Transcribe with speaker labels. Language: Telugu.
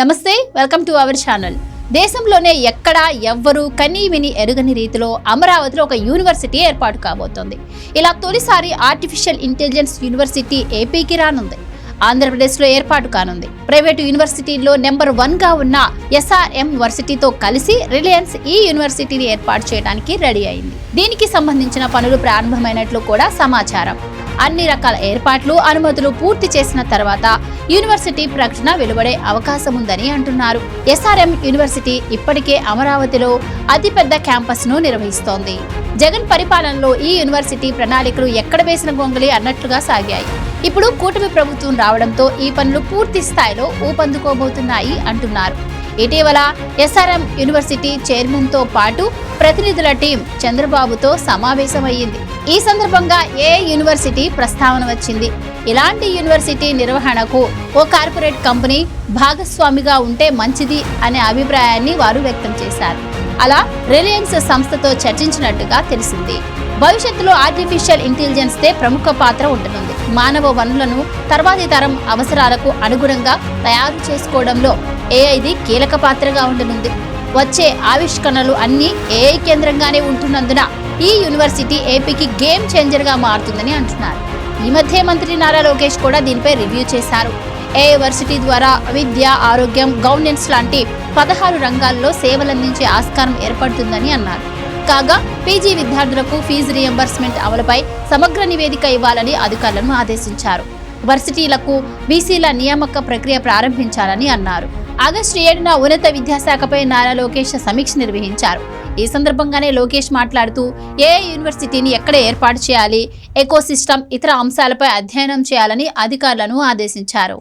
Speaker 1: నమస్తే, వెల్కమ్ టు అవర్ ఛానల్. దేశంలోనే ఎక్కడా ఎవ్వరూ కనీవిని ఎరుగని రీతిలో అమరావతిలో ఒక యూనివర్సిటీ ఏర్పాటు కాబోతోంది. ఇలా తొలిసారి ఆర్టిఫిషియల్ ఇంటెలిజెన్స్ యూనివర్సిటీ ఏపీకి రానుంది. ఆంధ్రప్రదేశ్లో ఏర్పాటు కానుంది. ప్రైవేటు యూనివర్సిటీల్లో నెంబర్ 1 గా ఉన్న SRM వర్సిటీతో కలిసి రిలయన్స్ ఈ యూనివర్సిటీని ఏర్పాటు చేయడానికి రెడీ అయింది. దీనికి సంబంధించిన పనులు ప్రారంభమైనట్లు కూడా సమాచారం. అన్ని రకాల ఏర్పాట్లు, అనుమతులు పూర్తి చేసిన తర్వాత యూనివర్సిటీ ప్రకటన వెలువడే అవకాశం ఉందని అంటున్నారు. SRM యూనివర్సిటీ ఇప్పటికే అమరావతిలో అతిపెద్ద క్యాంపస్ ను నిర్వహిస్తోంది. జగన్ పరిపాలనలో ఈ యూనివర్సిటీ ప్రణాళికలు ఎక్కడ వేసిన గొంగలి అన్నట్లుగా సాగాయి. ఇప్పుడు కూటమి ప్రభుత్వం రావడంతో ఈ పనులు పూర్తి స్థాయిలో ఊపందుకోబోతున్నాయి అంటున్నారు. ఇటీవల SRM యూనివర్సిటీ చైర్మన్ తో పాటు ప్రతినిధుల టీం చంద్రబాబుతో సమావేశమయ్యింది. ఈ సందర్భంగా ఏ యూనివర్సిటీ ప్రస్తావన వచ్చింది. ఇలాంటి యూనివర్సిటీ నిర్వహణకు ఓ కార్పొరేట్ కంపెనీ భాగస్వామిగా ఉంటే మంచిది అనే అభిప్రాయాన్ని వారు వ్యక్తం చేశారు. అలా రిలయన్స్ సంస్థతో చర్చించినట్టుగా తెలిసింది. భవిష్యత్తులో ఆర్టిఫిషియల్ ఇంటెలిజెన్స్ తే ప్రముఖ పాత్ర ఉండనుంది. మానవ వనరులను తర్వాతి తరం అవసరాలకు అనుగుణంగా తయారు చేసుకోవడంలో ఏఐది కీలక పాత్రగా ఉండనుంది. వచ్చే ఆవిష్కరణలు అన్ని ఏఐ కేంద్రంగానే ఉంటున్నందున ఈ యూనివర్సిటీ ఏపీకి గేమ్ చేంజర్ గా మారుతుందని అంటున్నారు. ఈ మధ్య మంత్రి నారా లోకేష్ కూడా దీనిపై రివ్యూ చేశారు. ఏఐ వర్సిటీ ద్వారా విద్య, ఆరోగ్యం, గవర్నెన్స్ లాంటి 16 రంగాల్లో సేవలందించే ఆస్కారం ఏర్పడుతుందని అన్నారు. కాగా పీజీ విద్యార్థులకు ఫీజు రియంబర్స్మెంట్ అమలుపై సమగ్ర నివేదిక ఇవ్వాలని అధికారులను ఆదేశించారు. వర్సిటీలకు బీసీల నియామక ప్రక్రియ ప్రారంభించాలని అన్నారు. ఆగస్టు 7న ఉన్నత విద్యాశాఖపై నారా లోకేష్ సమీక్ష నిర్వహించారు. ఈ సందర్భంగానే లోకేష్ మాట్లాడుతూ ఏఐ యూనివర్సిటీని ఎక్కడ ఏర్పాటు చేయాలి, ఎకోసిస్టమ్, ఇతర అంశాలపై అధ్యయనం చేయాలని అధికారులను ఆదేశించారు.